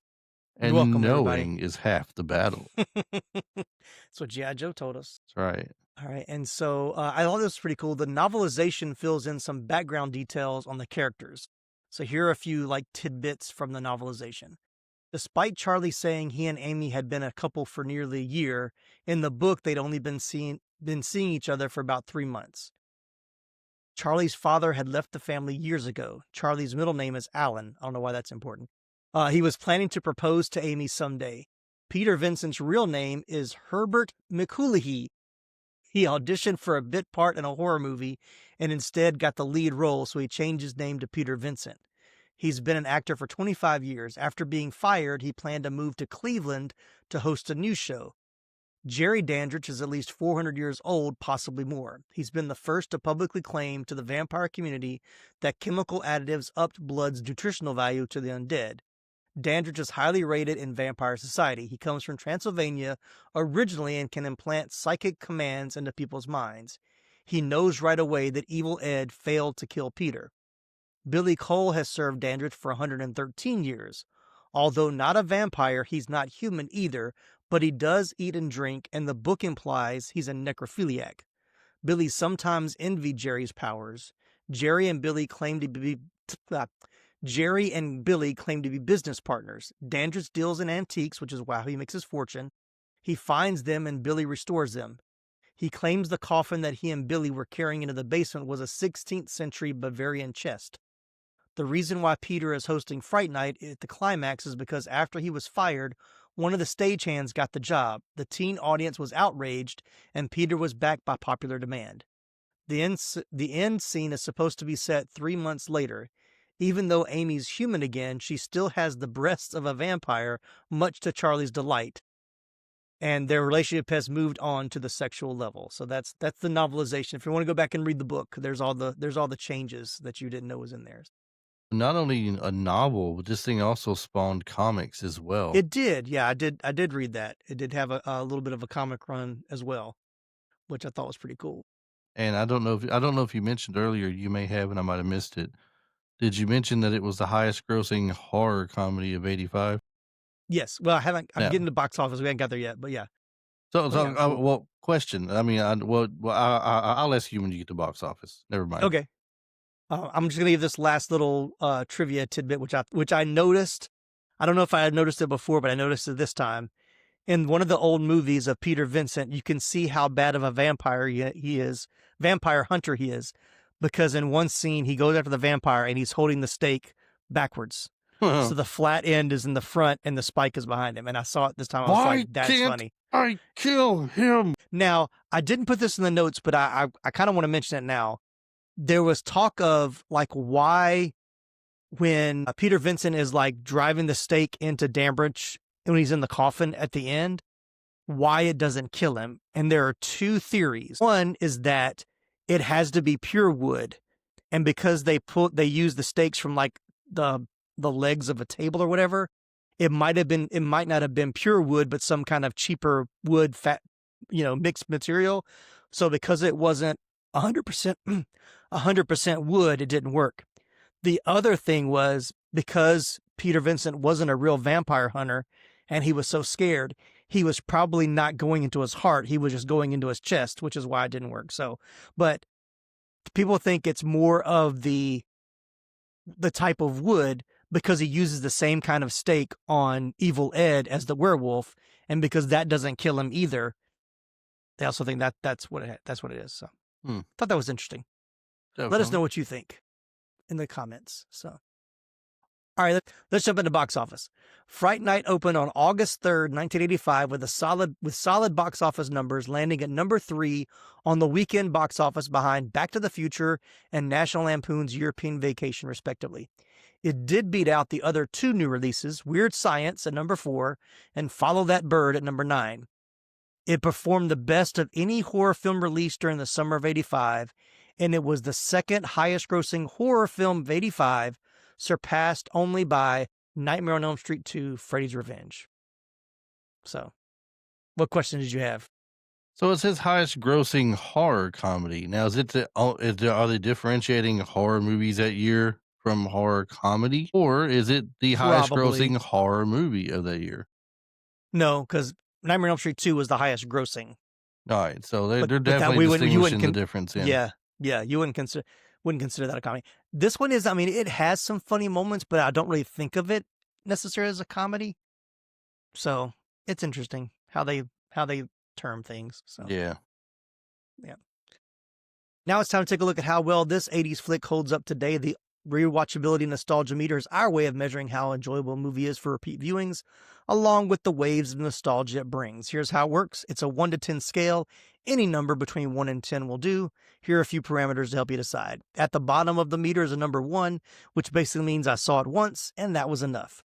And welcome, knowing everybody. is half the battle. That's what G.I. Joe told us. That's right. All right. And so I thought this was pretty cool. The novelization fills in some background details on the characters. So here are a few like tidbits from the novelization. Despite Charlie saying he and Amy had been a couple for nearly a year, in the book they'd only been seeing each other for about 3 months. Charlie's father had left the family years ago. Charlie's middle name is Alan. I don't know why that's important. He was planning to propose to Amy someday. Peter Vincent's real name is Herbert McCooley. He auditioned for a bit part in a horror movie and instead got the lead role, so he changed his name to Peter Vincent. He's been an actor for 25 years. After being fired, he planned to move to Cleveland to host a news show. Jerry Dandridge is at least 400 years old, possibly more. He's been the first to publicly claim to the vampire community that chemical additives upped blood's nutritional value to the undead. Dandridge is highly rated in vampire society. He comes from Transylvania originally and can implant psychic commands into people's minds. He knows right away that Evil Ed failed to kill Peter. Billy Cole has served Dandridge for 113 years. Although not a vampire, he's not human either, but he does eat and drink, and the book implies he's a necrophiliac. Billy sometimes envied Jerry's powers. Jerry and Billy claim to be business partners. Dandridge deals in antiques, which is how he makes his fortune. He finds them and Billy restores them. He claims the coffin that he and Billy were carrying into the basement was a 16th century Bavarian chest. The reason why Peter is hosting Fright Night at the climax is because after he was fired, one of the stagehands got the job. The teen audience was outraged, and Peter was back by popular demand. The end scene is supposed to be set 3 months later. Even though Amy's human again, she still has the breasts of a vampire, much to Charlie's delight. And their relationship has moved on to the sexual level. So that's the novelization. If you want to go back and read the book, there's all the changes that you didn't know was in there. Not only a novel, but this thing also spawned comics as well. It did, yeah. I did read that. It did have a little bit of a comic run as well, which I thought was pretty cool. And I don't know if you mentioned earlier, you may have, and I might have missed it. Did you mention that it was the highest grossing horror comedy of '85? Yes. Well, I'm No. getting to box office. We haven't got there yet, but yeah. Well, question. I mean, I'll ask you when you get to box office. Never mind. Okay. I'm just gonna give this last little trivia tidbit, which I noticed. I don't know if I had noticed it before, but I noticed it this time. In one of the old movies of Peter Vincent, you can see how bad of a vampire vampire hunter he is, because in one scene he goes after the vampire and he's holding the stake backwards. So the flat end is in the front and the spike is behind him. And I saw it this time. I was like, that's funny. I kill him. Now, I didn't put this in the notes, but I kind of want to mention it now. There was talk of like why when Peter Vincent is like driving the stake into Dandridge when he's in the coffin at the end, why it doesn't kill him. And there are two theories. One is that it has to be pure wood. And because they use the stakes from like the legs of a table or whatever, it might not have been pure wood, but some kind of cheaper wood mixed material. So because it wasn't 100% wood, it didn't work. The other thing was because Peter Vincent wasn't a real vampire hunter and he was so scared, he was probably not going into his heart. He was just going into his chest, which is why it didn't work. So, but people think it's more of the type of wood because he uses the same kind of stake on Evil Ed as the werewolf. And because that doesn't kill him either, they also think that's what it is. So thought that was interesting. Let us know what you think in the comments. So All right, let's jump into box office. Fright Night opened on August 3rd, 1985 with solid box office numbers, landing at number 3 on the weekend box office behind Back to the Future and National Lampoon's European Vacation, respectively. It did beat out the other 2 new releases, Weird Science at number 4 and Follow That Bird at number 9. It performed the best of any horror film released during the summer of 85, and it was the second highest grossing horror film of 85, surpassed only by Nightmare on Elm Street 2, Freddy's Revenge. So, what question did you have? So it says highest grossing horror comedy. Now, are they differentiating horror movies that year from horror comedy? Or is it the highest grossing horror movie of that year? No, because Nightmare on Elm Street 2 was the highest grossing. All right, so they're definitely distinguishing the difference in. Yeah, you wouldn't consider that a comedy. This one is, I mean, it has some funny moments, but I don't really think of it necessarily as a comedy. So it's interesting how they term things. So yeah. Now it's time to take a look at how well this 80s flick holds up today. The rewatchability nostalgia meter is our way of measuring how enjoyable a movie is for repeat viewings, along with the waves of nostalgia it brings. Here's how it works. It's a 1 to 10 scale. Any number between 1 and 10 will do. Here are a few parameters to help you decide. At the bottom of the meter is a number 1, which basically means I saw it once, and that was enough.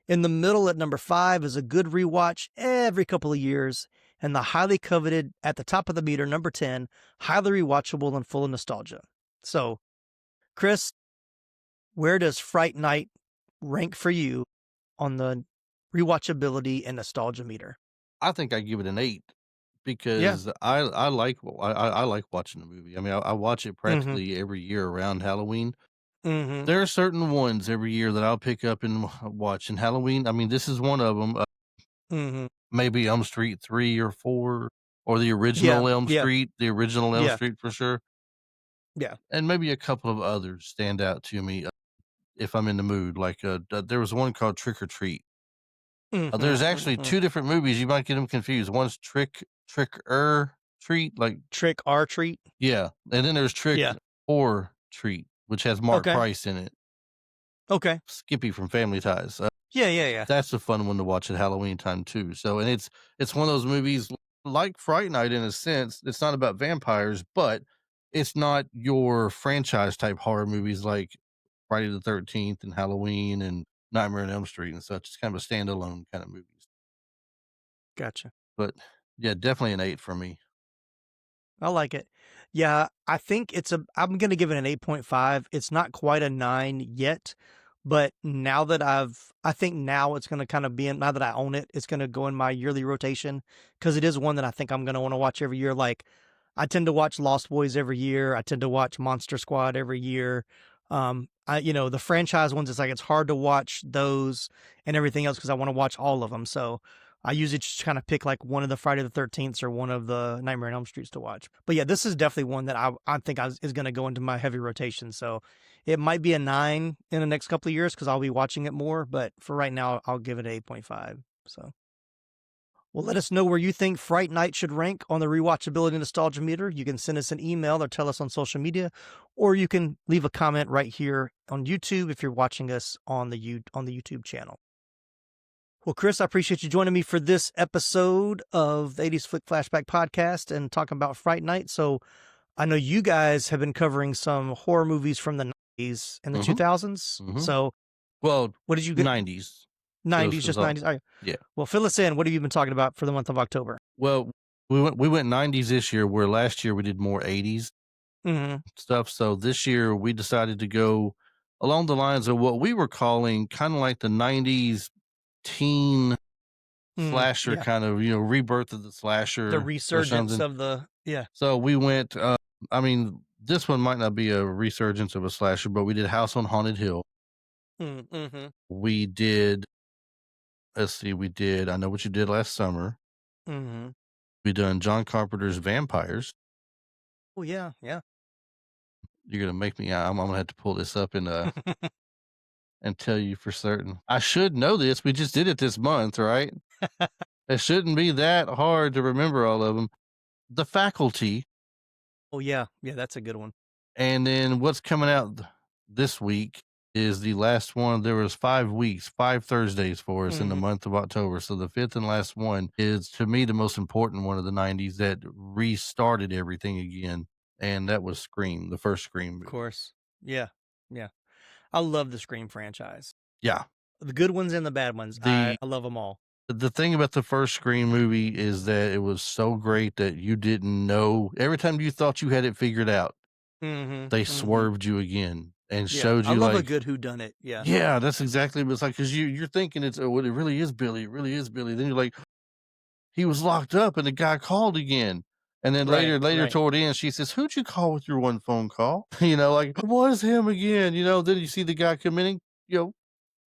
In the middle at number 5 is a good rewatch every couple of years, and the highly coveted at the top of the meter, number 10, highly rewatchable and full of nostalgia. So, Chris, where does Fright Night rank for you on the rewatchability and nostalgia meter? I think I give it an 8 because I like watching the movie. I mean, I watch it practically every year around Halloween. There are certain ones every year that I'll pick up and watch. And Halloween, I mean, this is one of them. Maybe Elm Street 3 or 4, or the original Elm Street, for sure. Yeah. And maybe a couple of others stand out to me if I'm in the mood. Like there was one called Trick or Treat. There's actually 2 different movies. You might get them confused. One's Trick or Treat, like Trick or Treat. Yeah, and then there's Trick or Treat, which has Mark Price in it. Okay. Skippy from Family Ties. Yeah. That's a fun one to watch at Halloween time too. So, and it's one of those movies like Fright Night in a sense. It's not about vampires, but it's not your franchise type horror movies like Friday the 13th and Halloween and Nightmare on Elm Street and such. It's kind of a standalone kind of movies. Gotcha. But yeah, definitely an 8 for me. I like it. Yeah, I think I'm going to give it an 8.5. It's not quite a 9 yet, but now that I think now it's going to kind of be now that I own it, it's going to go in my yearly rotation because it is one that I think I'm going to want to watch every year. Like I tend to watch Lost Boys every year. I tend to watch Monster Squad every year. The franchise ones, it's hard to watch those and everything else because I want to watch all of them. So I usually just kind of pick like one of the Friday the 13th or one of the Nightmare on Elm Streets to watch. But yeah, this is definitely one that I think is going to go into my heavy rotation. So it might be a 9 in the next couple of years because I'll be watching it more. But for right now, I'll give it 8.5. So, well, let us know where you think Fright Night should rank on the rewatchability nostalgia meter. You can send us an email or tell us on social media, or you can leave a comment right here on YouTube if you're watching us on the YouTube channel. Well, Chris, I appreciate you joining me for this episode of the 80s Flick Flashback podcast and talking about Fright Night. So I know you guys have been covering some horror movies from the 90s and the 2000s. So, well, what did you get? 90s. 90s, just 90s. All right. Yeah. Well, fill us in. What have you been talking about for the month of October? Well, we went 90s this year, where last year we did more 80s stuff. So this year we decided to go along the lines of what we were calling kind of like the 90s teen slasher kind of, rebirth of the slasher. The resurgence of So we went, I mean, this one might not be a resurgence of a slasher, but we did House on Haunted Hill. We did, I Know What You Did Last Summer. We done John Carpenter's Vampires. Oh, yeah. You're going to make me, I'm going to have to pull this up and tell you for certain. I should know this. We just did it this month, right? It shouldn't be that hard to remember all of them. The Faculty. Oh, yeah. Yeah, that's a good one. And then what's coming out this week is the last one. There was 5 weeks, 5 Thursdays for us in the Mhm. month of October. So the 5th and last one is, to me, the most important one of the 90s that restarted everything again, and that was Scream, the first Scream Of movie. course. Yeah. Yeah. I love the Scream franchise. Yeah. The good ones and the bad ones. I The love them all. the thing about the first Scream movie is that it was so great that you didn't know every time you thought you had it figured out, Mhm. they Mhm. swerved you again and Yeah. showed I you love a like, good whodunit. Yeah. yeah, that's exactly what it's like, 'cause you're thinking it's, "Oh, well, it really is Billy, it really is Billy." Then you're like, "He was locked up and the guy called again." And then Right. later Right. toward the end, she says, "Who'd you call with your one phone call?" You know, like, "It was him again," you know, then you see the guy come in and, you know,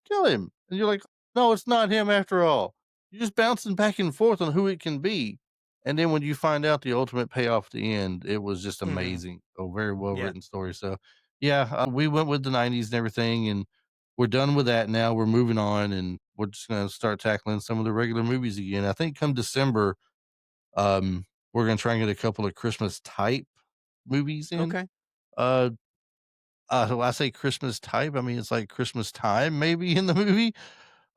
kill him. And you're like, "No, it's not him after all." You're just bouncing back and forth on who it can be. And then when you find out the ultimate payoff at the end, it was just Mhm. amazing. A very well Yeah. written story. So, yeah, we went with the 90s and everything, and we're done with that now. We're moving on, and we're just going to start tackling some of the regular movies again. I think come December, we're going to try and get a couple of Christmas type movies in. Okay. Uh, when I say Christmas type, I mean it's like Christmas time maybe in the movie.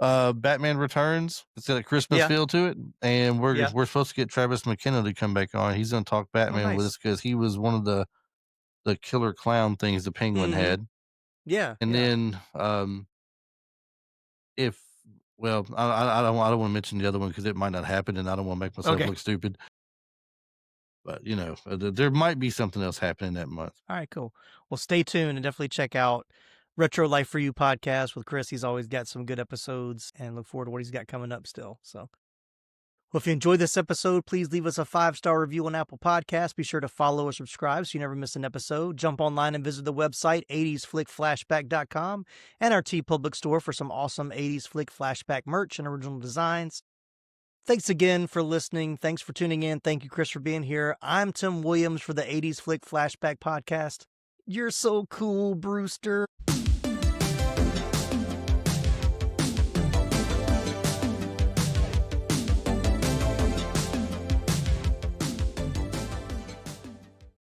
Batman Returns. It's got a Christmas Yeah. feel to it, and Yeah. we're supposed to get Travis McKenna to come back on. He's gonna talk Oh, Batman with us nice. because he was one of the killer clown things the Penguin Mhm. had. Yeah. And Yeah. then, if well, I don't wanna mention the other one because it might not happen, and I don't wanna make myself Okay. look stupid, but, you know, there might be something else happening that month. All right, cool. Well, stay tuned and definitely check out Retro Life for You podcast with Chris. He's always got some good episodes and look forward to what he's got coming up still. So, well, if you enjoyed this episode, please leave us a 5-star review on Apple Podcasts. Be sure to follow or subscribe so you never miss an episode. Jump online and visit the website 80sflickflashback.com and our T Public store for some awesome 80s Flick Flashback merch and original designs. Thanks again for listening. Thanks for tuning in. Thank you, Chris, for being here. I'm Tim Williams for the 80s Flick Flashback podcast. You're so cool, Brewster.